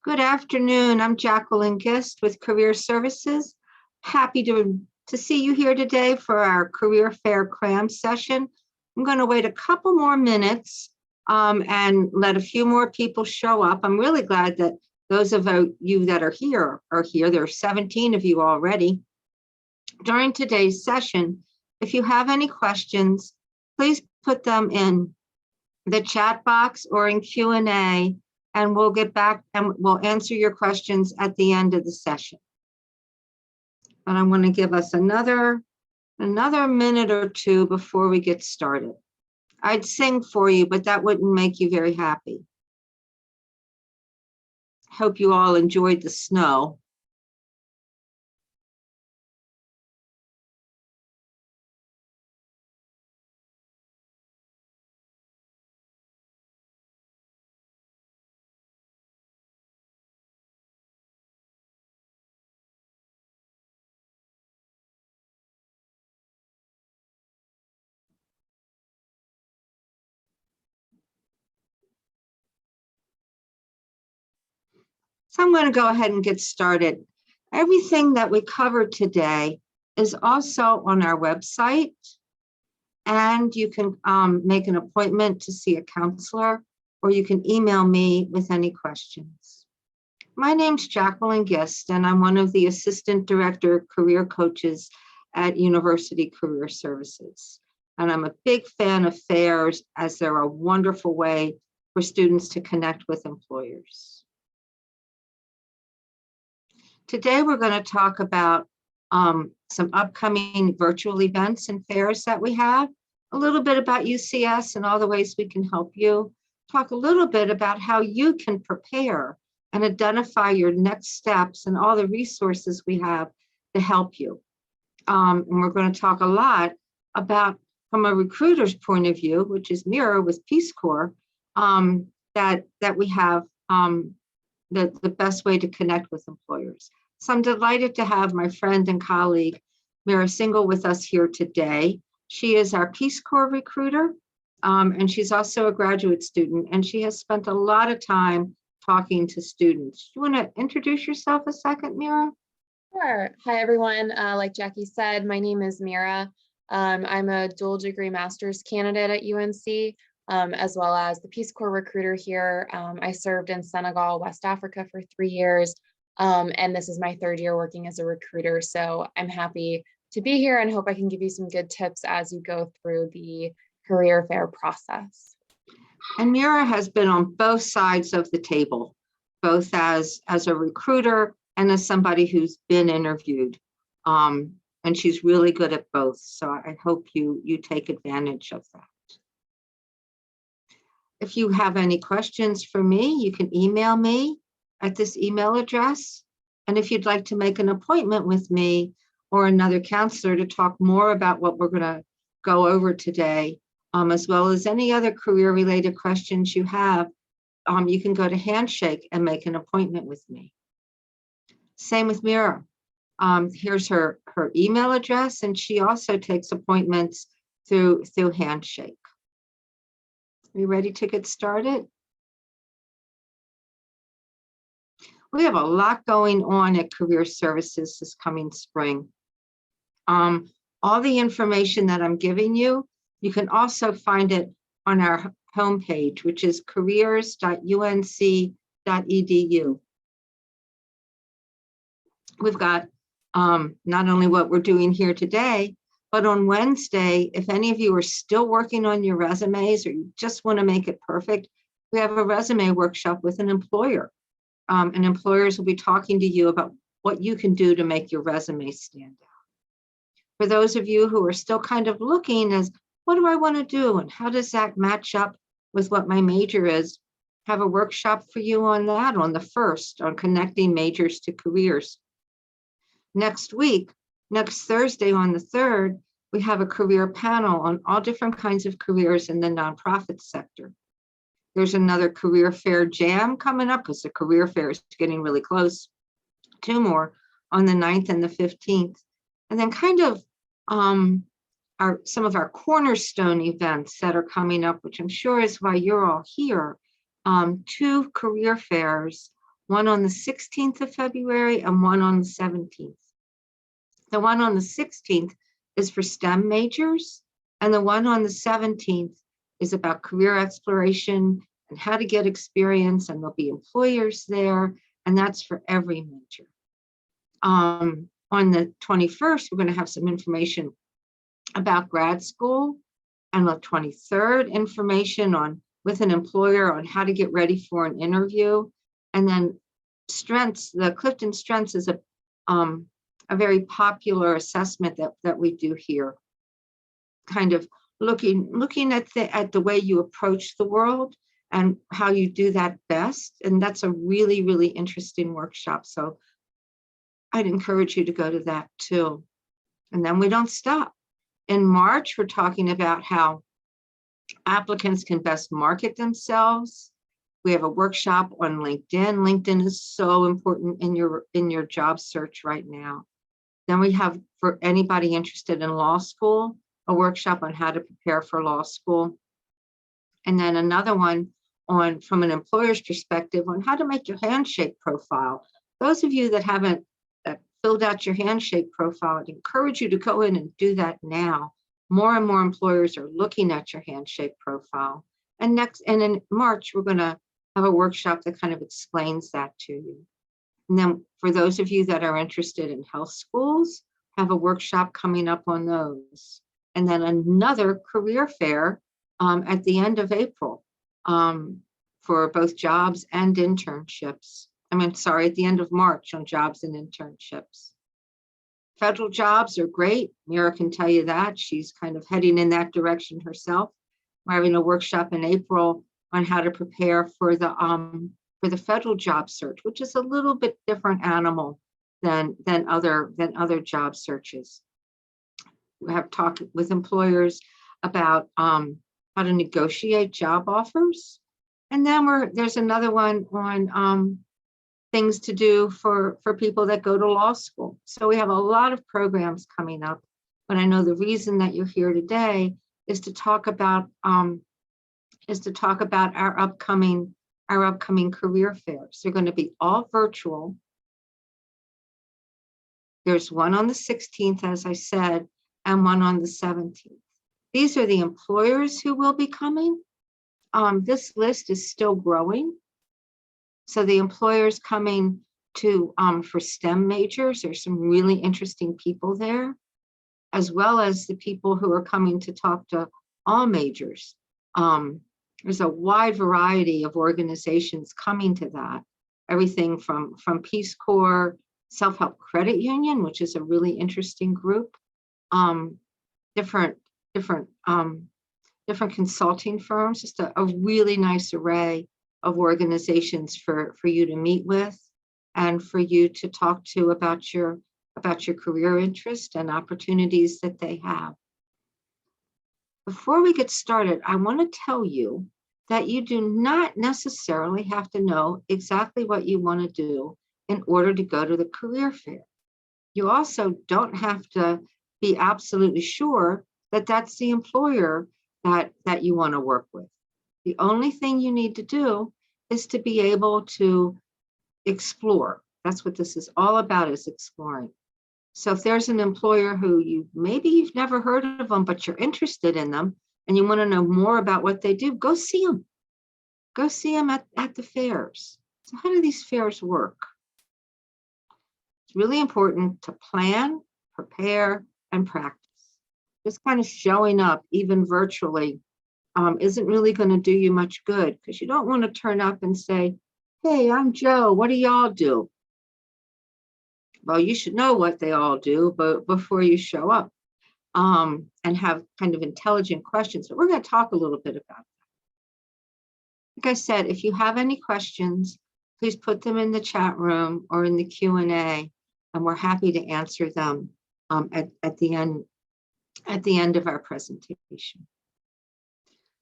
Good afternoon. I'm Jacqueline Gist with Career Services. Happy to see you here today for our Career Fair Cram session. I'm going to wait a couple more minutes and let a few more people show up. I'm really glad that those of you that are here. There are 17 of you already. During today's session, if you have any questions, please put them in the chat box or in Q&A, and we'll get back and we'll answer your questions at the end of the session. But I'm going to give us another minute or two before we get started. I'd sing for you, but that wouldn't make you very happy. Hope you all enjoyed the snow. So I'm going to go ahead and get started. Everything that we covered today is also on our website, and you can make an appointment to see a counselor, or you can email me with any questions. My name's Jacqueline Gist, and I'm one of the Assistant Director Career Coaches at University Career Services. And I'm a big fan of fairs, as they're a wonderful way for students to connect with employers. Today, we're going to talk about some upcoming virtual events and fairs that we have, a little bit about UCS and all the ways we can help you, talk a little bit about how you can prepare and identify your next steps and all the resources we have to help you. And we're going to talk a lot about, from a recruiter's point of view, which is Mira with Peace Corps, that we have the best way to connect with employers. So I'm delighted to have my friend and colleague, Mira Singhal, with us here today. She is our Peace Corps recruiter, and she's also a graduate student, and she has spent a lot of time talking to students. Do you want to introduce yourself a second, Mira? Sure. Hi, everyone. Like Jackie said, my name is Mira. I'm a dual degree master's candidate at UNC, as well as the Peace Corps recruiter here. I served in Senegal, West Africa for 3 years, and this is my 3rd year working as a recruiter. So I'm happy to be here and hope I can give you some good tips as you go through the career fair process. And Mira has been on both sides of the table, both as a recruiter and as somebody who's been interviewed. And she's really good at both. So I hope you take advantage of that. If you have any questions for me, you can email me at this email address. And if you'd like to make an appointment with me or another counselor to talk more about what we're going to go over today, as well as any other career-related questions you have, you can go to Handshake and make an appointment with me. Same with Mira. Here's her email address, and she also takes appointments through Handshake. Are you ready to get started? We have a lot going on at Career Services this coming spring. All the information that I'm giving you, you can also find it on our homepage, which is careers.unc.edu. We've got not only what we're doing here today, but on Wednesday, if any of you are still working on your resumes or you just want to make it perfect, we have a resume workshop with an employer. And employers will be talking to you about what you can do to make your resume stand out. For those of you who are still kind of looking as, what do I want to do? And how does that match up with what my major is? Have a workshop for you on that on the 1st, on connecting majors to careers. Next week, next Thursday on the 3rd, we have a career panel on all different kinds of careers in the nonprofit sector. There's another career fair jam coming up because the career fair is getting really close. 2 more on the 9th and the 15th. And then kind of some of our cornerstone events that are coming up, which I'm sure is why you're all here. 2 career fairs one on the 16th of February and one on the 17th. The one on the 16th is for STEM majors, and the one on the 17th is about career exploration and how to get experience, and there'll be employers there, and that's for every major. On the 21st, we're going to have some information about grad school, and the 23rd, information on with an employer on how to get ready for an interview. And then strengths, the Clifton Strengths is a very popular assessment that we do here, kind of looking at the way you approach the world and how you do that best. And that's a really, really interesting workshop. So I'd encourage you to go to that too. And then we don't stop. In March, we're talking about how applicants can best market themselves. We have a workshop on LinkedIn. LinkedIn is so important in your job search right now. Then we have, for anybody interested in law school, a workshop on how to prepare for law school. And then another one on, from an employer's perspective, on how to make your handshake profile. Those of you that haven't filled out your handshake profile, I'd encourage you to go in and do that now. More and more employers are looking at your handshake profile. And in March, we're going to have a workshop that kind of explains that to you. And then for those of you that are interested in health schools, have a workshop coming up on those. And then another career fair at the end of April for both jobs and internships. At the end of March on jobs and internships. Federal jobs are great. Mira can tell you that. She's kind of heading in that direction herself. We're having a workshop in April on how to prepare for the federal job search, which is a little bit different animal than other job searches. We have talked with employers about how to negotiate job offers. And then there's another one on things to do for people that go to law school. So we have a lot of programs coming up, but I know the reason that you're here today is to talk about our upcoming career fairs. They're going to be all virtual. There's one on the 16th, as I said, and one on the 17th. These are the employers who will be coming. This list is still growing. So the employers coming to for STEM majors, there's some really interesting people there, as well as the people who are coming to talk to all majors. There's a wide variety of organizations coming to that. Everything from Peace Corps, Self-Help Credit Union, which is a really interesting group, different consulting firms, just a really nice array of organizations for you to meet with and for you to talk to about your career interest and opportunities that they have. Before we get started, I want to tell you that you do not necessarily have to know exactly what you want to do in order to go to the career fair. You also don't have to be absolutely sure that that's the employer that you want to work with. The only thing you need to do is to be able to explore. That's what this is all about, is exploring. So if there's an employer who maybe you've never heard of them, but you're interested in them and you want to know more about what they do, go see them. Go see them at the fairs. So how do these fairs work? It's really important to plan, prepare, and practice. Just kind of showing up, even virtually, isn't really going to do you much good, because you don't want to turn up and say, hey, I'm Joe, what do y'all do? Well, you should know what they all do, but before you show up, and have kind of intelligent questions. But we're going to talk a little bit about that. Like I said, if you have any questions, please put them in the chat room or in the Q&A, and we're happy to answer them at the end of our presentation.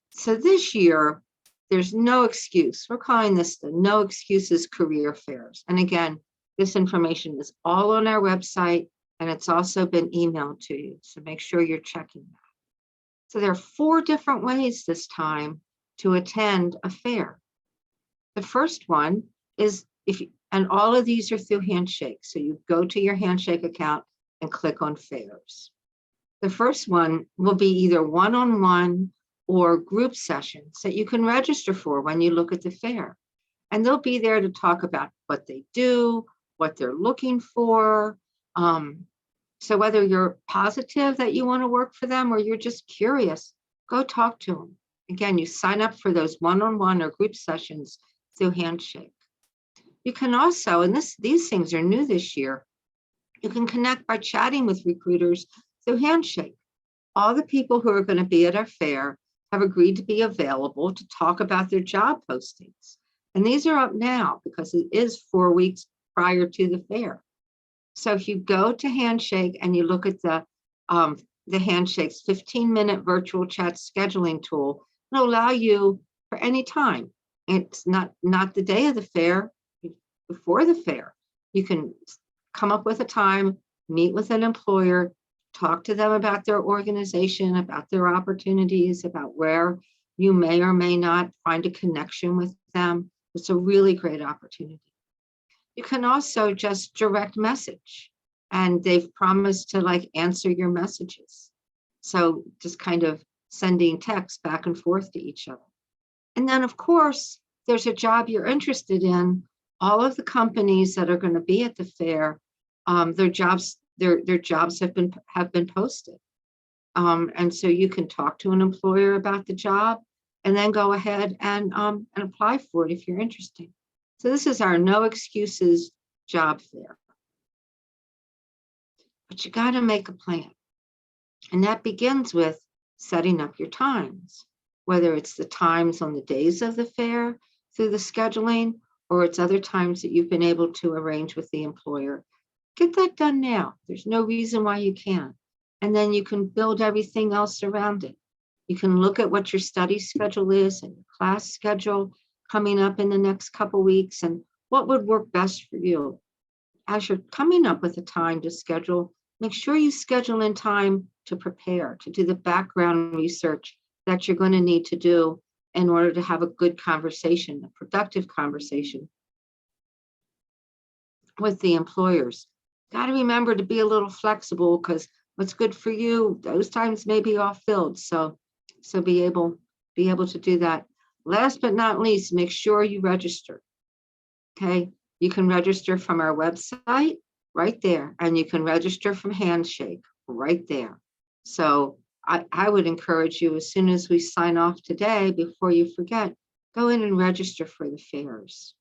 So this year, there's no excuse. We're calling this the No Excuses Career Fairs. And again, this information is all on our website, and it's also been emailed to you. So make sure you're checking that. So there are 4 different ways this time to attend a fair. The first one is And all of these are through Handshake. So you go to your Handshake account and click on fairs. The first one will be either one-on-one or group sessions that you can register for when you look at the fair. And they'll be there to talk about what they do, what they're looking for. So whether you're positive that you want to work for them or you're just curious, go talk to them. Again, you sign up for those one-on-one or group sessions through Handshake. You can also, and these things are new this year, you can connect by chatting with recruiters through Handshake. All the people who are going to be at our fair have agreed to be available to talk about their job postings. And these are up now because it is 4 weeks prior to the fair. So if you go to Handshake and you look at the Handshake's 15-minute virtual chat scheduling tool, it'll allow you for any time. It's not the day of the fair, before the fair. You can come up with a time, meet with an employer, talk to them about their organization, about their opportunities, about where you may or may not find a connection with them. It's a really great opportunity. You can also just direct message, and they've promised to answer your messages. So just kind of sending texts back and forth to each other. And then of course, there's a job you're interested in. All of the companies that are going to be at the fair, their jobs have been posted. And so you can talk to an employer about the job and then go ahead and apply for it if you're interested. So this is our no excuses job fair. But you got to make a plan. And that begins with setting up your times, whether it's the times on the days of the fair through the scheduling, or it's other times that you've been able to arrange with the employer. Get that done now. There's no reason why you can't. And then you can build everything else around it. You can look at what your study schedule is and your class schedule coming up in the next couple weeks and what would work best for you. As you're coming up with a time to schedule, make sure you schedule in time to prepare, to do the background research that you're going to need to do in order to have a good conversation, a productive conversation with the employers. Got to remember to be a little flexible because what's good for you, those times may be off filled. So be able to do that. Last but not least, make sure you register. Okay, you can register from our website right there, and you can register from Handshake right there. So I would encourage you, as soon as we sign off today, before you forget, go in and register for the fairs.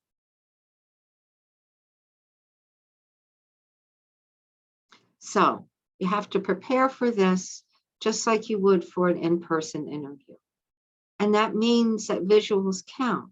So you have to prepare for this just like you would for an in-person interview. And that means that visuals count.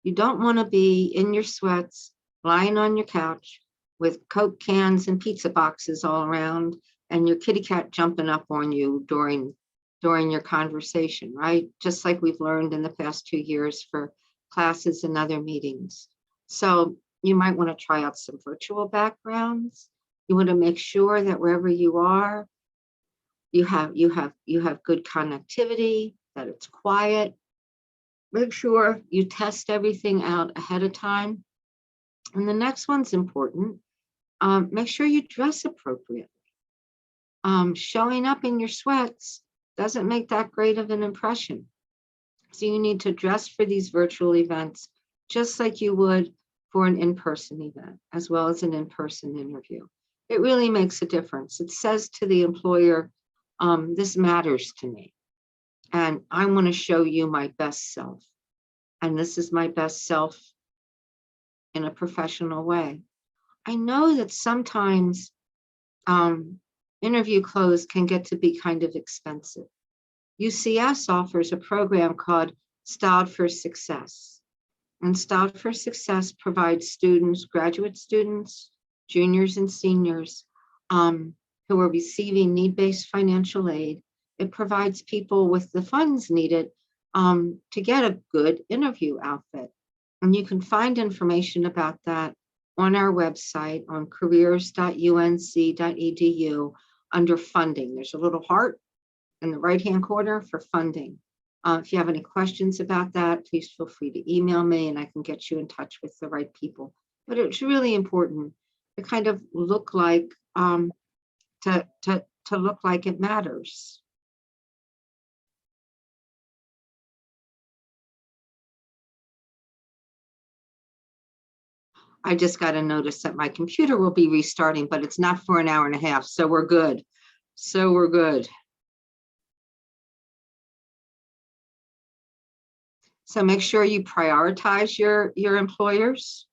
You don't want to be in your sweats, lying on your couch with Coke cans and pizza boxes all around and your kitty cat jumping up on you during your conversation, right? Just like we've learned in the past 2 years for classes and other meetings. So you might want to try out some virtual backgrounds. You want to make sure that wherever you are, you have good connectivity, that it's quiet. Make sure you test everything out ahead of time. And the next one's important. Make sure you dress appropriately. Showing up in your sweats doesn't make that great of an impression. So you need to dress for these virtual events just like you would for an in-person event, as well as an in-person interview. It really makes a difference. It says to the employer, this matters to me, and I want to show you my best self. And this is my best self in a professional way. I know that sometimes interview clothes can get to be kind of expensive. UCS offers a program called Styled for Success. And Styled for Success provides students, graduate students, juniors and seniors who are receiving need-based financial aid. It provides people with the funds needed to get a good interview outfit. And you can find information about that on our website on careers.unc.edu under funding. There's a little heart in the right-hand corner for funding. If you have any questions about that, please feel free to email me and I can get you in touch with the right people. But it's really important to kind of look like to look like it matters. I just got a notice that my computer will be restarting, but it's not for an hour and a half, so we're good. So we're good. So make sure you prioritize your employers.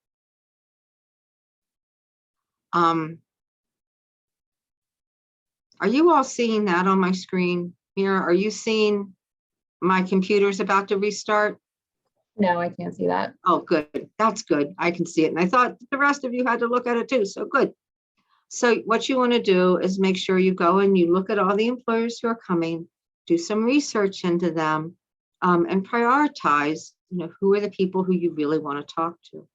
Are you all seeing that on my screen? Mira, are you seeing my computer's about to restart? No, I can't see that. Oh, good. That's good. I can see it. And I thought the rest of you had to look at it too. So good. So what you want to do is make sure you go and you look at all the employers who are coming, do some research into them, and prioritize, who are the people who you really want to talk to.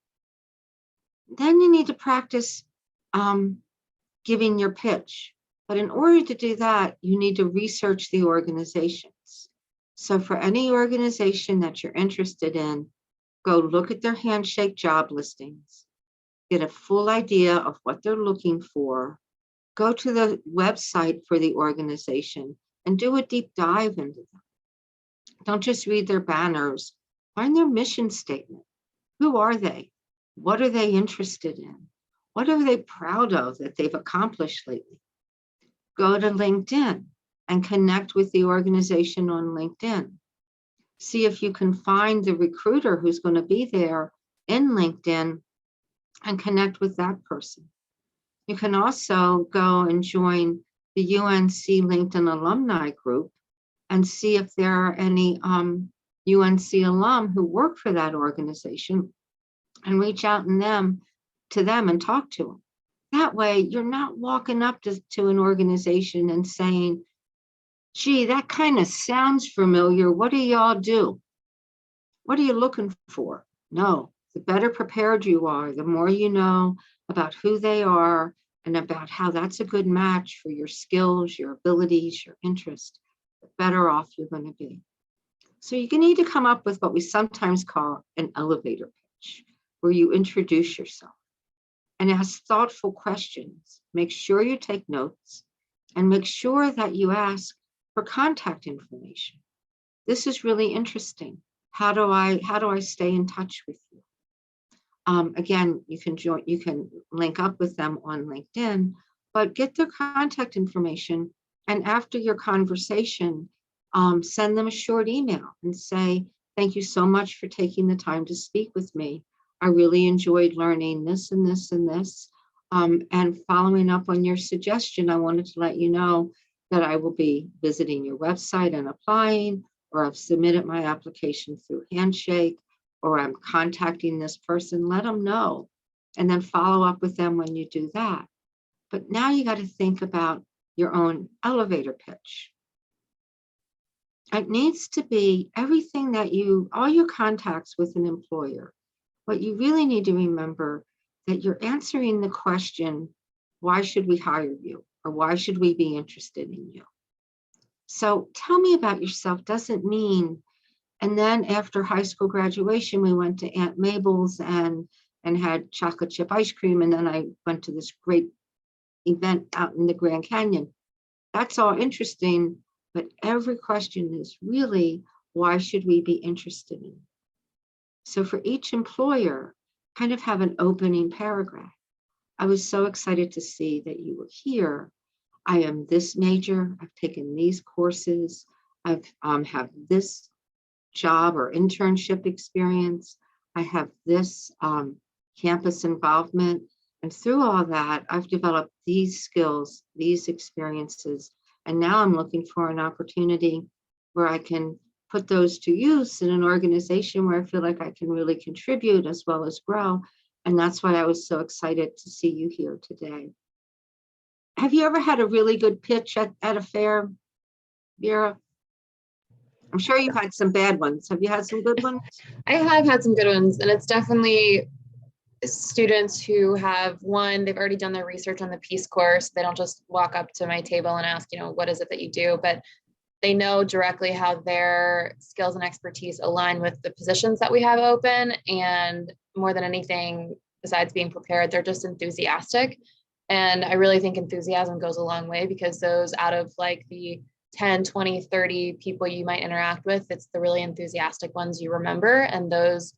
Then you need to practice giving your pitch. But in order to do that, you need to research the organizations. So for any organization that you're interested in, go look at their handshake job listings, get a full idea of what they're looking for, go to the website for the organization and do a deep dive into them. Don't just read their banners, find their mission statement. Who are they? What are they interested in? What are they proud of that they've accomplished lately? Go to LinkedIn and connect with the organization on LinkedIn. See if you can find the recruiter who's going to be there in LinkedIn and connect with that person. You can also go and join the UNC LinkedIn alumni group and see if there are any UNC alum who work for that organization and reach out to them and talk to them. That way, you're not walking up to an organization and saying, gee, that kind of sounds familiar. What do y'all do? What are you looking for? No, the better prepared you are, the more you know about who they are and about how that's a good match for your skills, your abilities, your interest, the better off you're going to be. So you need to come up with what we sometimes call an elevator pitch, where you introduce yourself and ask thoughtful questions. Make sure you take notes and make sure that you ask for contact information. This is really interesting. How do I stay in touch with you? Again, you can link up with them on LinkedIn, but get their contact information. And after your conversation, send them a short email and say, thank you so much for taking the time to speak with me. I really enjoyed learning this and this and this. And following up on your suggestion, I wanted to let you know that I will be visiting your website and applying, or I've submitted my application through Handshake, or I'm contacting this person. Let them know, and then follow up with them when you do that. But now you got to think about your own elevator pitch. It needs to be everything that all your contacts with an employer. What you really need to remember that you're answering the question, why should we hire you? Or why should we be interested in you? So tell me about yourself doesn't mean, and then after high school graduation, we went to Aunt Mabel's and had chocolate chip ice cream. And then I went to this great event out in the Grand Canyon. That's all interesting, but every question is really, why should we be interested in? So for each employer, kind of have an opening paragraph. I was so excited to see that you were here. I am this major. I've taken these courses. I've have this job or internship experience. I have this campus involvement. And through all that, I've developed these skills, these experiences. And now I'm looking for an opportunity where I can put those to use in an organization where I feel like I can really contribute as well as grow. And that's why I was so excited to see you here today. Have you ever had a really good pitch at a fair, Vera? I'm sure you've had some bad ones. Have you had some good ones? I have had some good ones, and it's definitely students who have they've already done their research on the Peace Corps. So they don't just walk up to my table and ask, what is it that you do? But they know directly how their skills and expertise align with the positions that we have open. And more than anything, besides being prepared, they're just enthusiastic. And I really think enthusiasm goes a long way, because those out of like the 10, 20, 30 people you might interact with, it's the really enthusiastic ones you remember. And those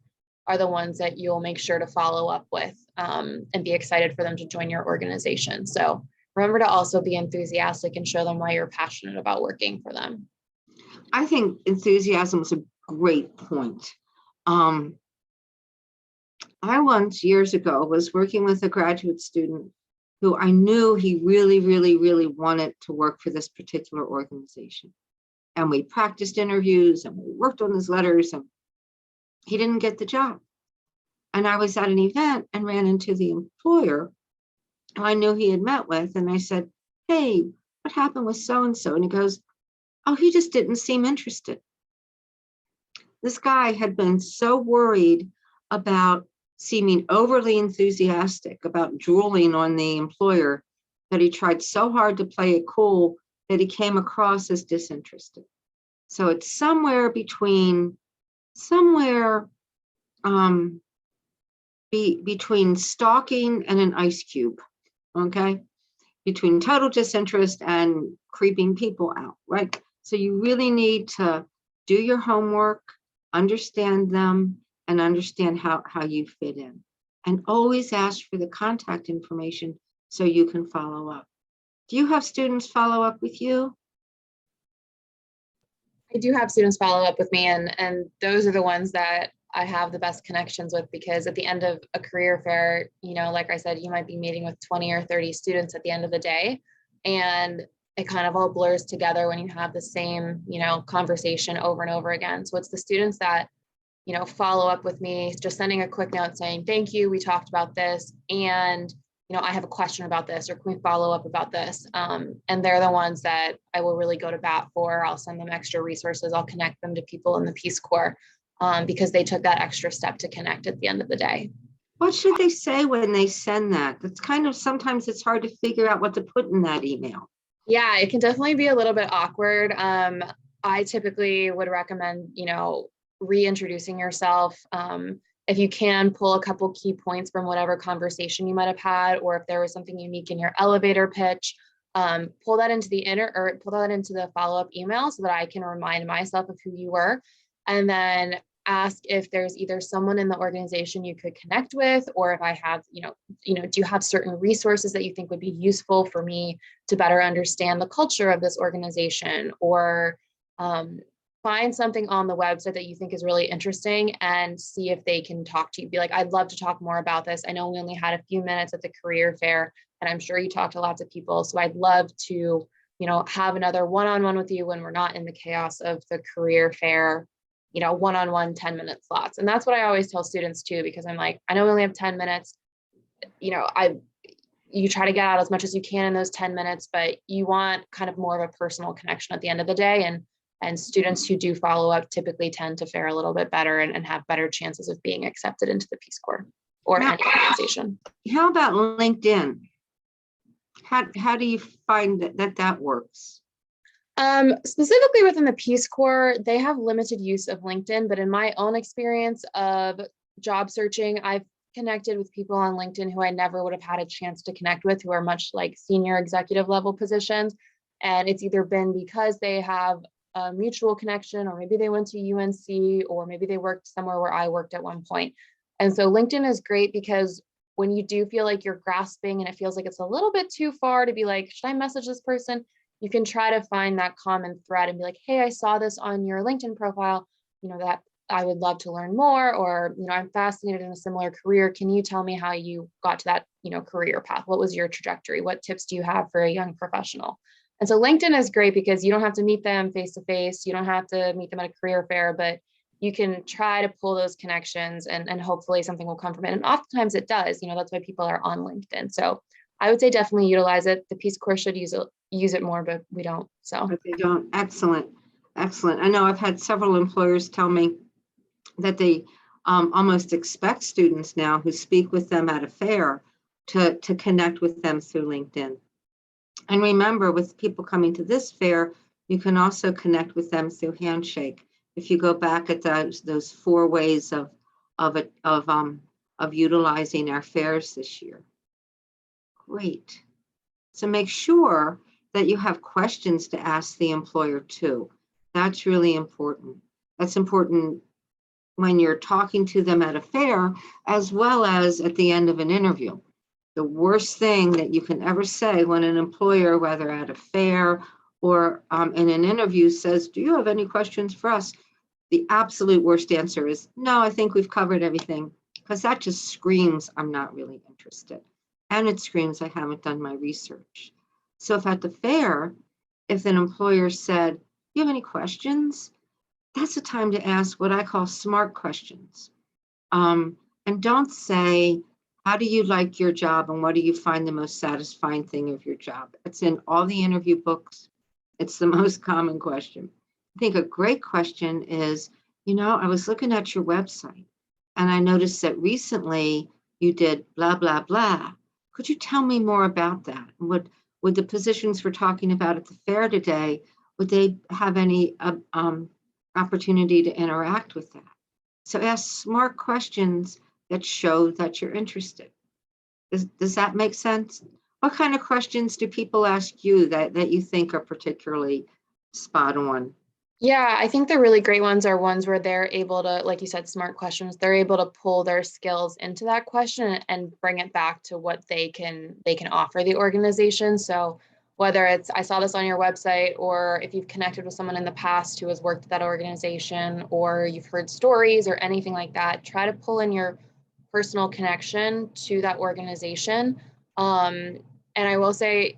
are the ones that you'll make sure to follow up with, and be excited for them to join your organization. So remember to also be enthusiastic and show them why you're passionate about working for them. I think enthusiasm is a great point. I once, years ago, was working with a graduate student who I knew he really, really, really wanted to work for this particular organization. And we practiced interviews and we worked on his letters, and he didn't get the job. And I was at an event and ran into the employer who I knew he had met with. And I said, hey, what happened with so-and-so? And he goes, oh, he just didn't seem interested. This guy had been so worried about seeming overly enthusiastic, about drooling on the employer, that he tried so hard to play it cool that he came across as disinterested. So it's somewhere between between stalking and an ice cube, okay? Between total disinterest and creeping people out, right? So you really need to do your homework, understand them, and understand how you fit in. And always ask for the contact information so you can follow up. Do you have students follow up with you? I do have students follow up with me, and those are the ones that I have the best connections with, because at the end of a career fair, like I said, you might be meeting with 20 or 30 students at the end of the day, and it kind of all blurs together when you have the same, conversation over and over again. So it's the students that, follow up with me, just sending a quick note saying, thank you, we talked about this, and I have a question about this, or can we follow up about this? And they're the ones that I will really go to bat for. I'll send them extra resources. I'll connect them to people in the Peace Corps, because they took that extra step to connect at the end of the day. What should they say when they send that? It's kind of, sometimes it's hard to figure out what to put in that email. Yeah, it can definitely be a little bit awkward. I typically would recommend, reintroducing yourself. If you can, pull a couple key points from whatever conversation you might have had, or if there was something unique in your elevator pitch, pull that into the follow-up email so that I can remind myself of who you were. And then ask if there's either someone in the organization you could connect with, or if I have, do you have certain resources that you think would be useful for me to better understand the culture of this organization, or find something on the website that you think is really interesting and see if they can talk to you. Be like, I'd love to talk more about this. I know we only had a few minutes at the career fair, and I'm sure you talked to lots of people. So I'd love to, have another one-on-one with you when we're not in the chaos of the career fair, one-on-one 10-minute slots. And that's what I always tell students too, because I'm like, I know we only have 10 minutes. You try to get out as much as you can in those 10 minutes, but you want kind of more of a personal connection at the end of the day. And students who do follow up typically tend to fare a little bit better and have better chances of being accepted into the Peace Corps or any organization. How about LinkedIn? How do you find that works? Specifically within the Peace Corps, they have limited use of LinkedIn, but in my own experience of job searching, I've connected with people on LinkedIn who I never would have had a chance to connect with, who are much like senior executive level positions. And it's either been because they have a mutual connection, or maybe they went to UNC, or maybe they worked somewhere where I worked at one point. And so LinkedIn is great, because when you do feel like you're grasping and it feels like it's a little bit too far to be like, should I message this person? You can try to find that common thread and be like, hey, I saw this on your LinkedIn profile, that I would love to learn more, or, I'm fascinated in a similar career. Can you tell me how you got to that, career path? What was your trajectory? What tips do you have for a young professional? And so LinkedIn is great because you don't have to meet them face to face. You don't have to meet them at a career fair, but you can try to pull those connections, and hopefully something will come from it. And oftentimes it does, that's why people are on LinkedIn. So I would say definitely utilize it. The Peace Corps should use it more, but we don't. So but they don't. Excellent. I know I've had several employers tell me that they almost expect students now who speak with them at a fair to connect with them through LinkedIn. And remember, with people coming to this fair, You can also connect with them through handshake. If you go back at those 4 ways of it of utilizing our fairs this year. Great. So make sure that you have questions to ask the employer too. That's really important. That's important when you're talking to them at a fair, as well as at the end of an interview. The worst thing that you can ever say when an employer, whether at a fair or in an interview, says, "Do you have any questions for us?" The absolute worst answer is, "No, I think we've covered everything," because that just screams, "I'm not really interested." And it screams, "I haven't done my research." So if at the fair, if an employer said, "Do you have any questions?" That's a time to ask what I call smart questions. And don't say, "How do you like your job and what do you find the most satisfying thing of your job?" It's in all the interview books. It's the most common question. I think a great question is, I was looking at your website and I noticed that recently you did blah, blah, blah. Could you tell me more about that? Would the positions we're talking about at the fair today, would they have any opportunity to interact with that? So ask smart questions that show that you're interested. Does that make sense? What kind of questions do people ask you that you think are particularly spot on? Yeah, I think the really great ones are ones where they're able to, like you said, smart questions, they're able to pull their skills into that question and bring it back to what they can offer the organization. So whether it's, I saw this on your website, or if you've connected with someone in the past who has worked at that organization, or you've heard stories or anything like that, try to pull in your personal connection to that organization. And I will say,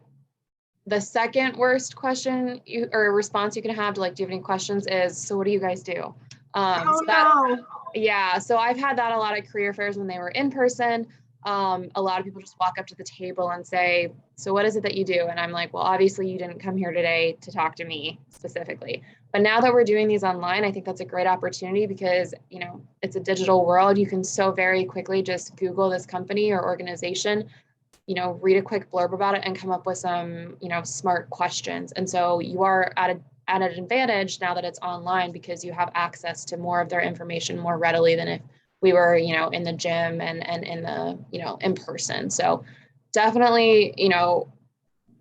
the second worst question or response you can have to, like, do you have any questions, is, "So what do you guys do?" Oh, So that, no. yeah, so I've had that a lot at career fairs when they were in person. A lot of people just walk up to the table and say, "So what is it that you do?" And I'm like, "Well, obviously you didn't come here today to talk to me specifically." But now that we're doing these online, I think that's a great opportunity because, it's a digital world. You can so very quickly just Google this company or organization, read a quick blurb about it and come up with some, smart questions. And so you are at an advantage now that it's online, because you have access to more of their information more readily than if we were, in the gym and in the, in person. So definitely,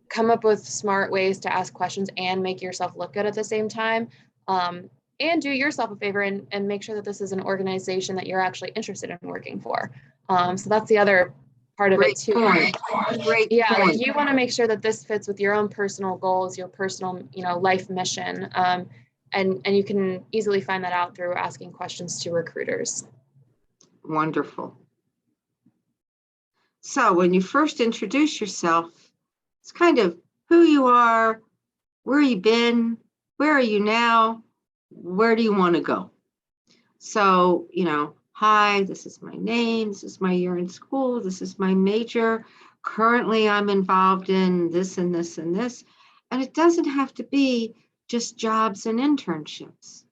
come up with smart ways to ask questions and make yourself look good at the same time. And do yourself a favor and make sure that this is an organization that you're actually interested in working for. So that's the other part of it Great too. point. Great Yeah, like, point. you want to make sure that this fits with your own personal goals, your personal, life mission. And you can easily find that out through asking questions to recruiters. Wonderful. So when you first introduce yourself, it's kind of who you are, where you been, where are you now, where do you want to go? So, "Hi, this is my name, this is my year in school, this is my major. Currently, I'm involved in this and this and this." And it doesn't have to be just jobs and internships.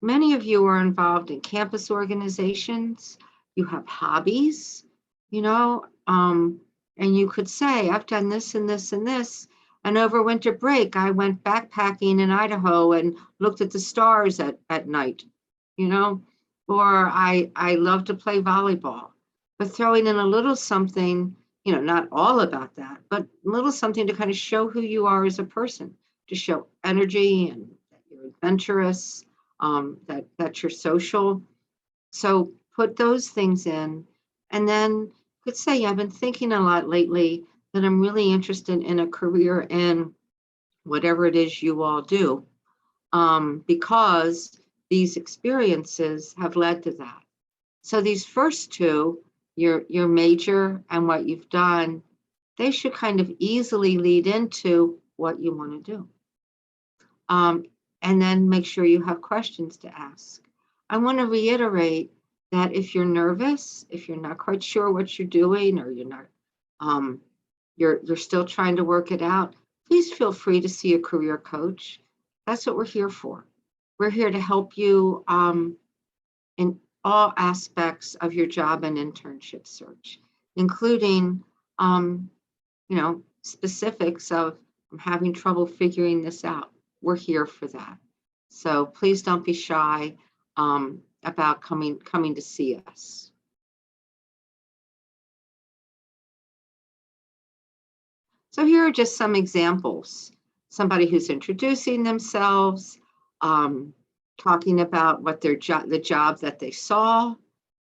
Many of you are involved in campus organizations. You have hobbies, and you could say, "I've done this and this and this. And over winter break, I went backpacking in Idaho and looked at the stars at night, you know, or I love to play volleyball." But throwing in a little something, not all about that, but a little something to kind of show who you are as a person, to show energy and that you're adventurous, that you're social. So put those things in, and then you could say, "I've been thinking a lot lately that I'm really interested in a career in whatever it is you all do, because these experiences have led to that." So these first two, your major and what you've done, they should kind of easily lead into what you want to do. And then make sure you have questions to ask. I want to reiterate that if you're nervous, if you're not quite sure what you're doing, or you're not, you're still trying to work it out, please feel free to see a career coach. That's what we're here for. We're here to help you in all aspects of your job and internship search, including, specifics of, "I'm having trouble figuring this out." we're here for that. So please don't be shy about coming to see us. So here are just some examples. Somebody who's introducing themselves, talking about what the job that they saw,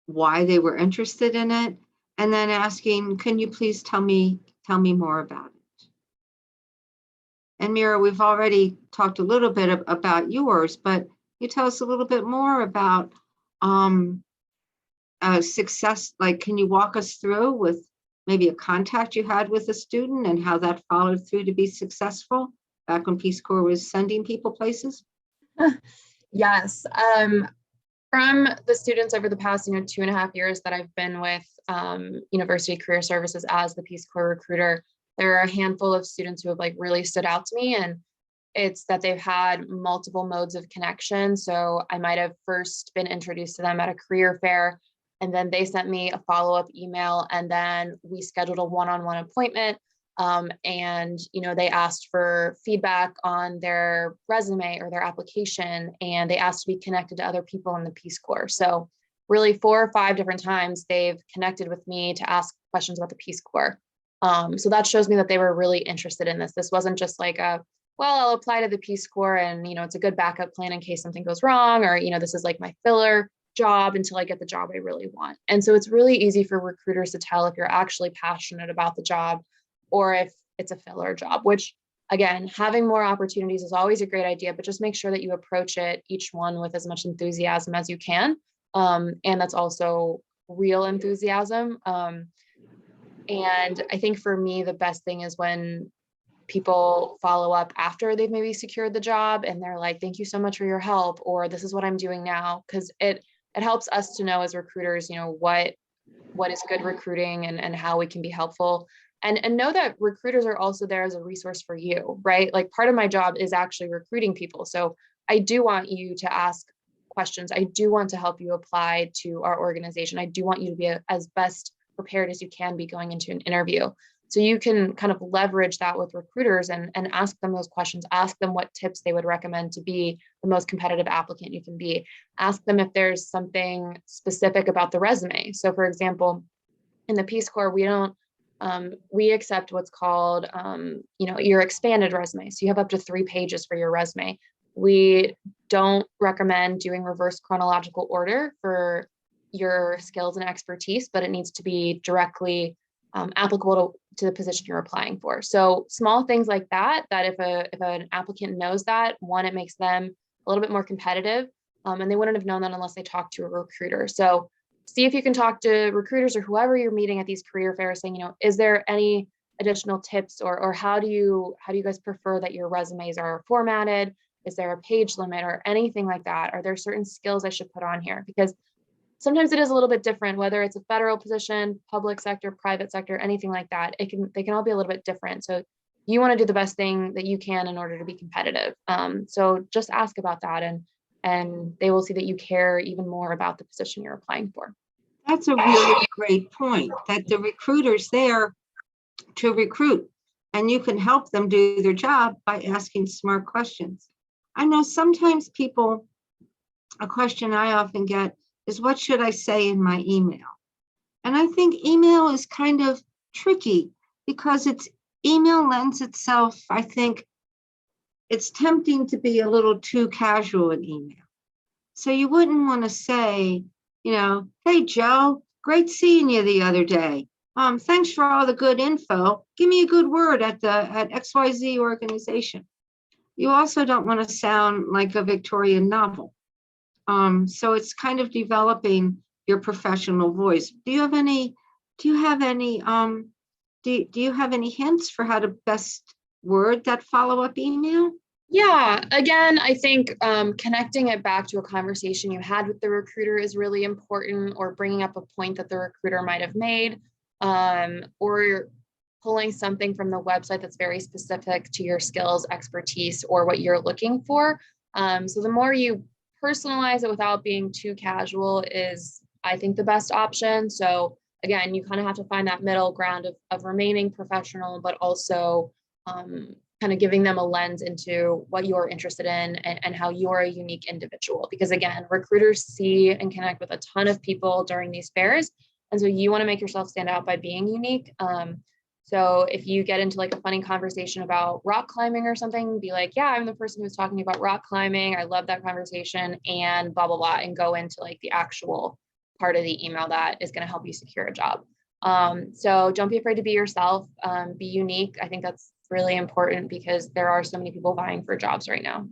why they were interested in it, and then asking, can you please tell me more about it? And Mira, we've already talked a little bit about yours, but you tell us a little bit more about success. Like, can you walk us through with maybe a contact you had with a student and how that followed through to be successful back when Peace Corps was sending people places? Yes. From the students over the past, 2.5 years that I've been with University Career Services as the Peace Corps recruiter, there are a handful of students who have really stood out to me, and it's that they've had multiple modes of connection. So I might have first been introduced to them at a career fair, and then they sent me a follow-up email, and then we scheduled a one-on-one appointment. And they asked for feedback on their resume or their application, and they asked to be connected to other people in the Peace Corps. So really 4 or 5 different times they've connected with me to ask questions about the Peace Corps. So that shows me that they were really interested in this. This wasn't just like I'll apply to the Peace Corps and, it's a good backup plan in case something goes wrong, or, this is like my filler job until I get the job I really want. And so it's really easy for recruiters to tell if you're actually passionate about the job or if it's a filler job, which again, having more opportunities is always a great idea, but just make sure that you approach it, each one with as much enthusiasm as you can. And that's also real enthusiasm. And I think for me, the best thing is when people follow up after they've maybe secured the job and they're like, thank you so much for your help, or this is what I'm doing now. Cause it helps us to know as recruiters, what is good recruiting and how we can be helpful. And know that recruiters are also there as a resource for you, right? Like part of my job is actually recruiting people. So I do want you to ask questions. I do want to help you apply to our organization. I do want you to be as best prepared as you can be going into an interview. So you can kind of leverage that with recruiters and ask them those questions, ask them what tips they would recommend to be the most competitive applicant you can be. Ask them if there's something specific about the resume. So for example, in the Peace Corps, we accept what's called, your expanded resume. So you have up to 3 pages for your resume. We don't recommend doing reverse chronological order for your skills and expertise, but it needs to be directly applicable to the position you're applying for. So small things like that if an applicant knows that, one, it makes them a little bit more competitive, and they wouldn't have known that unless they talked to a recruiter. So see if you can talk to recruiters or whoever you're meeting at these career fairs saying, is there any additional tips or how do you guys prefer that your resumes are formatted? Is there a page limit or anything like that? Are there certain skills I should put on here? Because sometimes it is a little bit different, whether it's a federal position, public sector, private sector, anything like that. They can all be a little bit different. So you want to do the best thing that you can in order to be competitive. So just ask about that and they will see that you care even more about the position you're applying for. That's a really great point, that the recruiter's there to recruit and you can help them do their job by asking smart questions. I know sometimes a question I often get is, what should I say in my email? And I think email is kind of tricky because email lends itself, I think it's tempting to be a little too casual in email. So you wouldn't want to say, hey, Joe, great seeing you the other day. Thanks for all the good info. Give me a good word at XYZ organization. You also don't want to sound like a Victorian novel. So it's kind of developing your professional voice. Do you have any hints for how to best word that follow-up email? Yeah, again, I think connecting it back to a conversation you had with the recruiter is really important, or bringing up a point that the recruiter might have made, or pulling something from the website that's very specific to your skills, expertise, or what you're looking for. So the more you personalize it without being too casual is, I think, the best option. So again, you kind of have to find that middle ground of remaining professional, but also kind of giving them a lens into what you're interested in and how you're a unique individual. Because again, recruiters see and connect with a ton of people during these fairs. And so you want to make yourself stand out by being unique. So if you get into like a funny conversation about rock climbing or something, be like, yeah, I'm the person who's talking about rock climbing. I love that conversation and blah, blah, blah, and go into like the actual part of the email that is going to help you secure a job. So don't be afraid to be yourself, be unique. I think that's really important because there are so many people vying for jobs right now.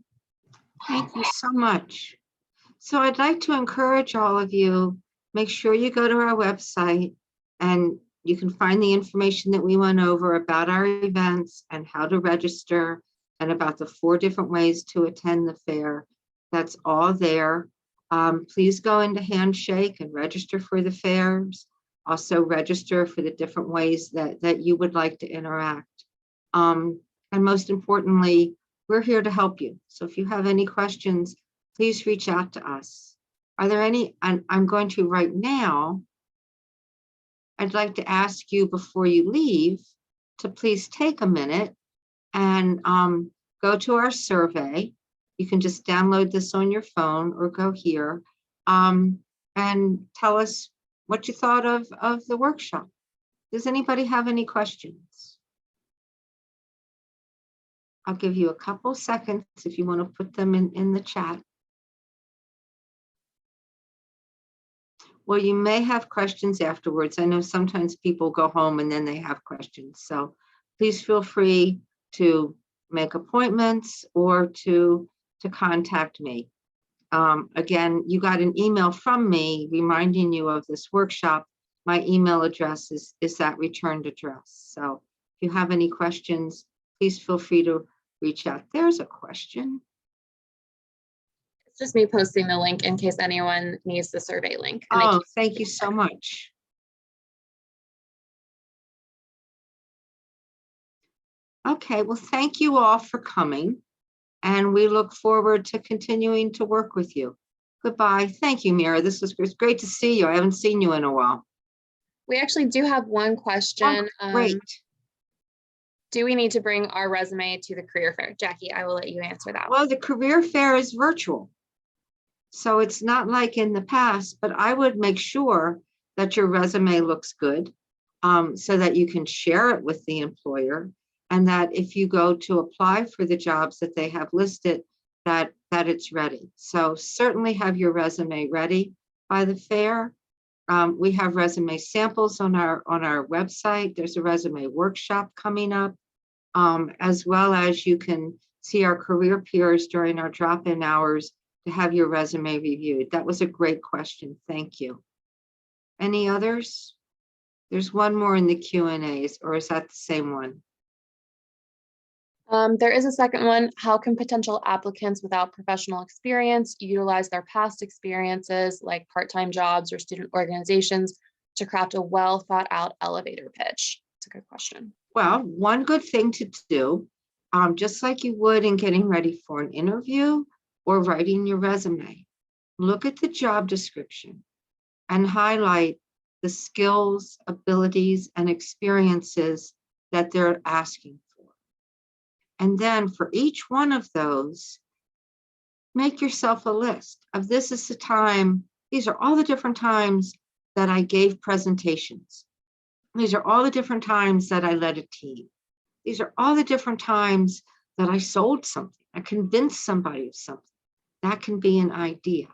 Thank you so much. So I'd like to encourage all of you, make sure you go to our website and you can find the information that we went over about our events and how to register and about the 4 different ways to attend the fair. That's all there. Please go into Handshake and register for the fairs. Also register for the different ways that you would like to interact. And most importantly, we're here to help you. So if you have any questions, please reach out to us. Are there any? I'm going to right now. I'd like to ask you before you leave to please take a minute and go to our survey. You can just download this on your phone or go here and tell us what you thought of the workshop. Does anybody have any questions? I'll give you a couple seconds if you want to put them in the chat. Well, you may have questions afterwards. I know sometimes people go home and then they have questions. So please feel free to make appointments or to contact me. Again, you got an email from me reminding you of this workshop. My email address is that returned address. So if you have any questions, please feel free to reach out. There's a question. It's just me posting the link in case anyone needs the survey link. Oh, thank you so much. Okay, well, thank you all for coming. And we look forward to continuing to work with you. Goodbye. Thank you, Mira. This was great to see you. I haven't seen you in a while. We actually do have one question. Oh, great. Do we need to bring our resume to the career fair? Jackie, I will let you answer that. Well, the career fair is virtual. So it's not like in the past, but I would make sure that your resume looks good so that you can share it with the employer, and that if you go to apply for the jobs that they have listed, that it's ready. So certainly have your resume ready by the fair. We have resume samples on our website. There's a resume workshop coming up, as well as you can see our career peers during our drop-in hours to have your resume reviewed. That was a great question. Thank you. Any others? There's one more in the Q&As, or is that the same one? There is a second one. How can potential applicants without professional experience utilize their past experiences like part-time jobs or student organizations to craft a well thought out elevator pitch? It's a good question. Well, one good thing to do, just like you would in getting ready for an interview or writing your resume, look at the job description and highlight the skills, abilities, and experiences that they're asking for. And then for each one of those, make yourself a list of this is the time, these are all the different times that I gave presentations. These are all the different times that I led a team. These are all the different times that I sold something. I convinced somebody of something. That can be an idea.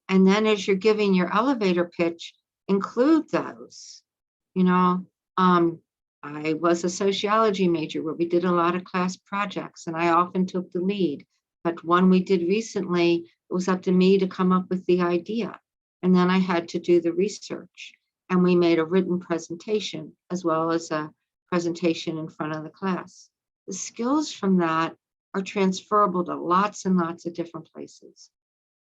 And then as you're giving your elevator pitch, include those. You know, I was a sociology major where we did a lot of class projects and I often took the lead. But one we did recently, it was up to me to come up with the idea. And then I had to do the research. And we made a written presentation as well as a presentation in front of the class. The skills from that are transferable to lots and lots of different places.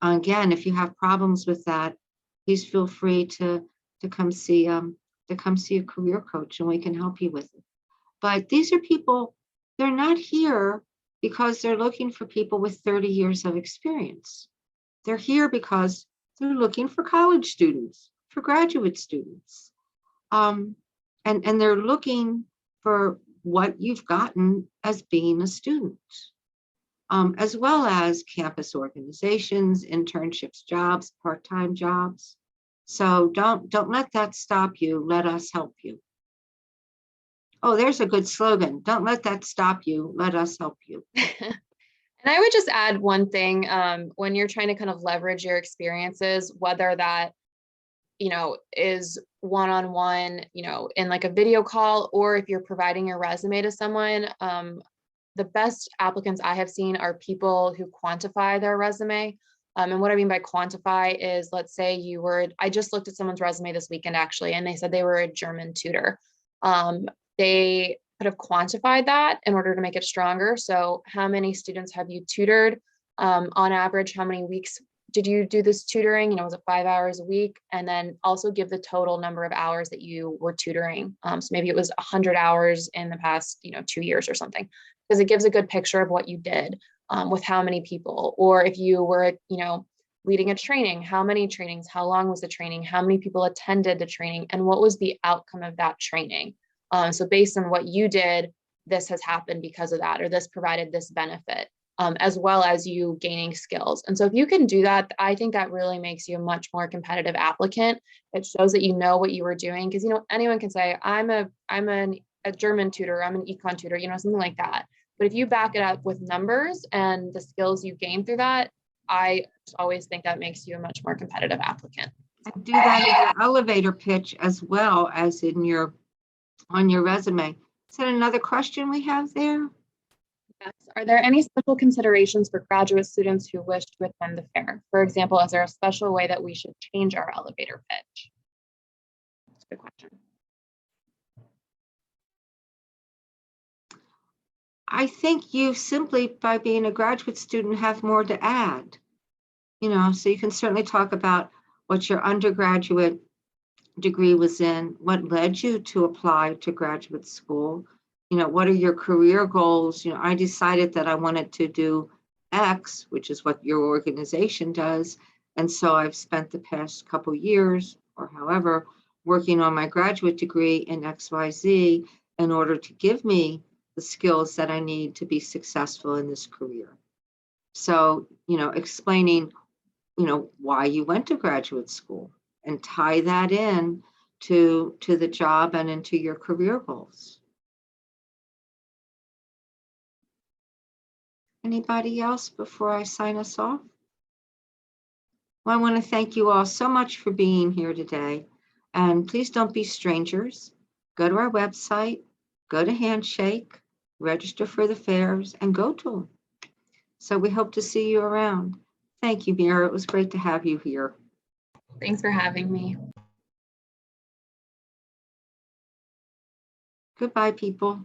Again, if you have problems with that, please feel free to come see a career coach and we can help you with it. But these are people, they're not here because they're looking for people with 30 years of experience. They're here because they're looking for college students, for graduate students. And they're looking for what you've gotten as being a student, as well as campus organizations, internships, jobs, part-time jobs. So don't let that stop you. Let us help you. Oh, there's a good slogan. Don't let that stop you. Let us help you. And I would just add one thing, when you're trying to kind of leverage your experiences, whether that, is one-on-one, in like a video call, or if you're providing your resume to someone, the best applicants I have seen are people who quantify their resume. And what I mean by quantify is, let's say I just looked at someone's resume this weekend actually, and they said they were a German tutor. They could have quantified that in order to make it stronger. So how many students have you tutored? On average, how many weeks did you do this tutoring? Was it 5 hours a week? And then also give the total number of hours that you were tutoring. So maybe it was 100 hours in the past, 2 years or something, because it gives a good picture of what you did, with how many people. Or if you were, leading a training, how many trainings, how long was the training, how many people attended the training, and what was the outcome of that training? So based on what you did, this has happened because of that, or this provided this benefit, as well as you gaining skills. And so if you can do that, I think that really makes you a much more competitive applicant. It shows that you know what you were doing, because anyone can say, I'm a German tutor, I'm an econ tutor, something like that. But if you back it up with numbers and the skills you gain through that, I always think that makes you a much more competitive applicant. And do that in your elevator pitch as well as on your resume. Is that another question we have there? Yes. Are there any special considerations for graduate students who wish to attend the fair? For example, is there a special way that we should change our elevator pitch? That's a good question. I think you simply, by being a graduate student, have more to add. So you can certainly talk about what your undergraduate degree was in, what led you to apply to graduate school, what are your career goals? I decided that I wanted to do X, which is what your organization does. And so I've spent the past couple years or however working on my graduate degree in XYZ in order to give me the skills that I need to be successful in this career. So, explaining, why you went to graduate school and tie that in to the job and into your career goals. Anybody else before I sign us off? Well, I want to thank you all so much for being here today. And please don't be strangers. Go to our website, go to Handshake, register for the fairs, and go to them. So we hope to see you around. Thank you, Mira. It was great to have you here. Thanks for having me. Goodbye, people.